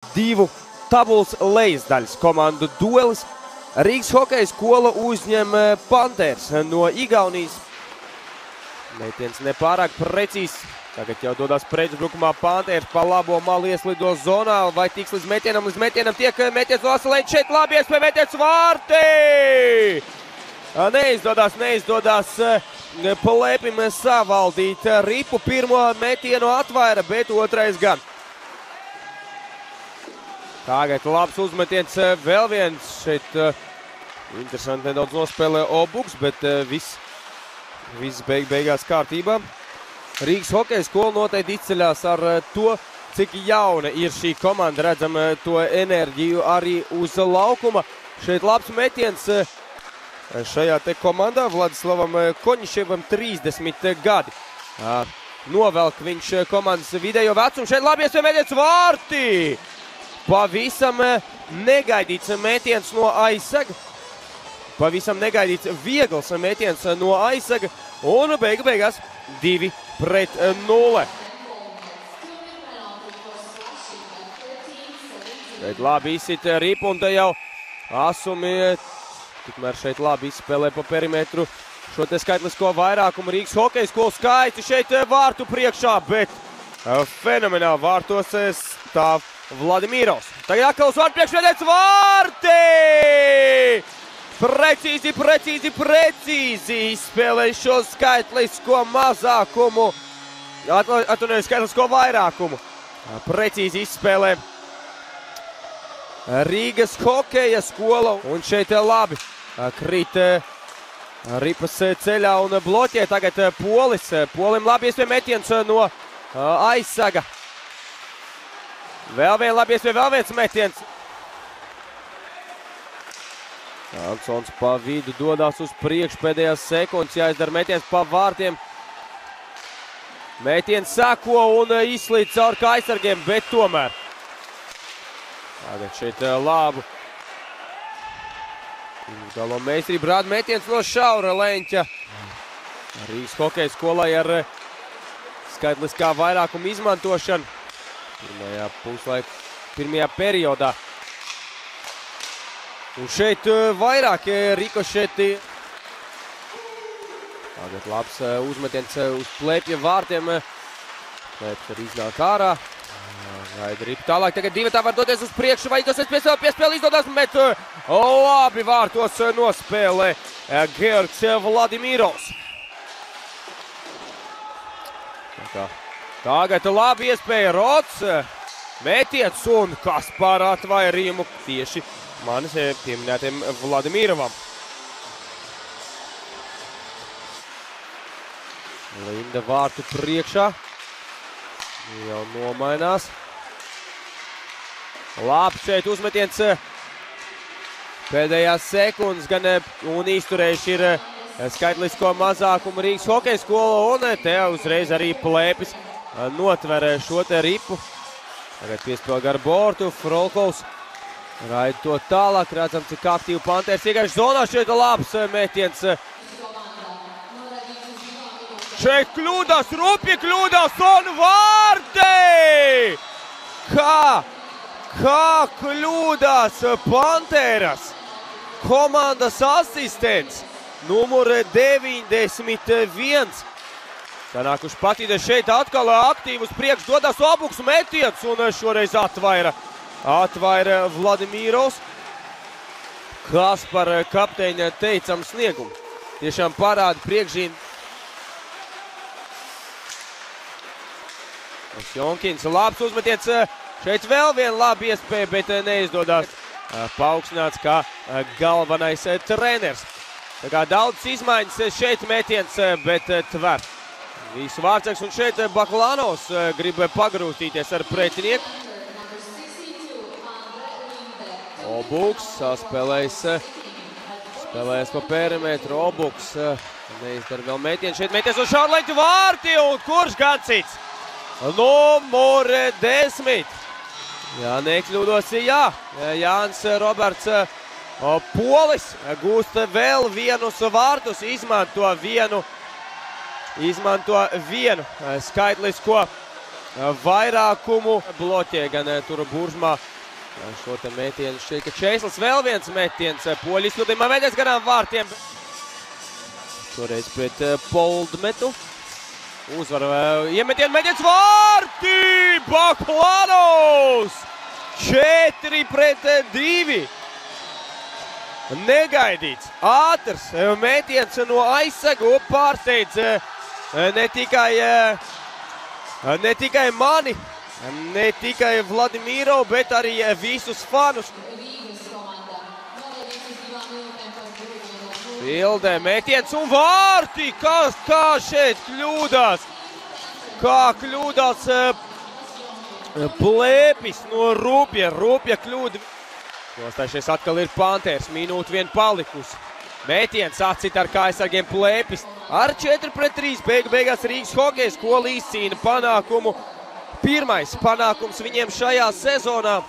Divu tabulas lejasdaļas komandu duelis. Rīgas hokeja skola uzņem Panthers no Igaunijas. Metiens nepārāk precīzs. Tagad jau dodas pretuzbrukumā Panthers pa labo malu ieslido zonā. Vai tiks līdz metienam tiek metiens no Asalēņa. Šeit labi iespēja metiens vārtī! Neizdodas Plēpim savaldīt ripu. Pirmo metienu atvaira, bet otrais gan. Tagad labs uzmetiens, vēl viens šeit interesanti nedaudz nospēlē Obuks, bet viss beigās kārtībā. Rīgas hokeja skola noteikti izceļās ar to, cik jauna ir šī komanda. Redzam to enerģiju arī uz laukuma. Šeit labs metiens šajā te komandā Vladislavam Koņiševam 30 gadi. Novelk viņš komandas vidējo vecumu. Šeit labi iespēja metiens vārtī! Pavisam negaidīts metiens no aizsaga. Pavisam negaidīts viegls metiens no aizsaga. Un beigās 2-0. Šeit labi izsit ripu un te jau Asumi tikmēr šeit labi izspēlē pa perimetru šo te skaitlisko vairākumu. Rīgas hokeja skola skaisti šeit vārtu priekšā, bet fenomenāli vārtos stāv Vladimirovs. Tagad atkal uz vārtu priekšvedēts vārtī! Precīzi izspēlē šo skaitlisko mazākumu. Atvainojiet, skaitlisko vairākumu. Precīzi izspēlē Rīgas hokeja skola. Un šeit labi krīt ripas ceļā un bloķē tagad Polis. Polim labi iespēja metiens no aizsaga. Vēl viens metiens. Ansons pa vidu dodas uz priekšu, pēdējās sekundes jāizdara metiens pa vārtiem. Metiens sako un izslīd caur aizsargiem, bet tomēr. Tagad šeit labu. Galo meistarību rāda metiens no šaura leņķa. Rīgas hokeja skolai ar skaitliskā vairākuma izmantošanu. Pirmajā periodā. Un šeit vairāk rikošeti. Tagad labs uzmetiens uz Plēpja vārtiem. Plēpja arī iznāk ārā. Raida ripu tālāk. Tagad divatā var doties uz priekšu. Vai tas piespēle izdodas, bet labi vārtos nospēlē Georgs Vladimirovs. Tagad labi iespēja Rots, metiens un kas par atvairījumu tieši manis pieminētiem Vladimirovam. Linda vārtu priekšā. Jau nomainās. Labs šeit uzmetiens. Pēdējās sekundes gan un izturējuši ir skaitlisko mazākumu Rīgas hokeja skola un te uzreiz arī Plēpis notver šo te ripu. Tagad piespēl gar bortu, Frolkovs raida to tālāk. Redzam, cik aktīvi Panthers iegājuši zonā. Šeit labs metiens. Šeit kļūdās, rupji kļūdās un vārtī! Kā kļūdās Panthers? Komandas asistents numur 91. Sanākuši patīdē šeit atkal aktīvi uz priekšu dodas Obuks metiens un šoreiz atvaira Vladimirovs. Kas par kapteiņa teicam sniegumu. Tiešām parāda priekšžīm. Jonkins labs uzmetiens. Šeit vēl viena laba iespēja, bet neizdodas paaugstināts kā galvenais treneris. Tā kā daudz izmaiņas šeit metiens, bet tver. Visu vārdsargs un šeit Baklanovs grib pagrūstīties ar pretinieku. Obuks spēlējas pa perimetru. Obuks neizdara vēl metienu. Šeit metiens uz šaurleņķu vārti un kurš gan cits? Numur 10. Jā, nekļūdos, jā. Jānis Roberts Polis gūst vēl vienus vārtus, izmanto vienu skaitlisko vairākumu. Bloķē gan tur Buržmā Šo te metienu šķiet, ka Čēsls vēl viens metiens. Poļi izsūtījumā veidies garām vārtiem. Toreiz pret Poldmetu. Uzvar metiens vārti! Baklanovs! 4-2. Negaidīts, ātrs metiens no aizsegu pārsteidz ne tikai mani, ne tikai Vladimīro, bet arī visus fanus. Bildē metiens un vārti! Kā šeit kļūdās? Kā kļūdās Plēpis no Rupja kļūda. Nostājušies atkal ir Panthers, minūte vien palikusi. Mētiens atcīt ar kājasargiem Plēpis. Ar 4-3 beigās Rīgas hokejs skola izcīna panākumu. Pirmais panākums viņiem šajā sezonā.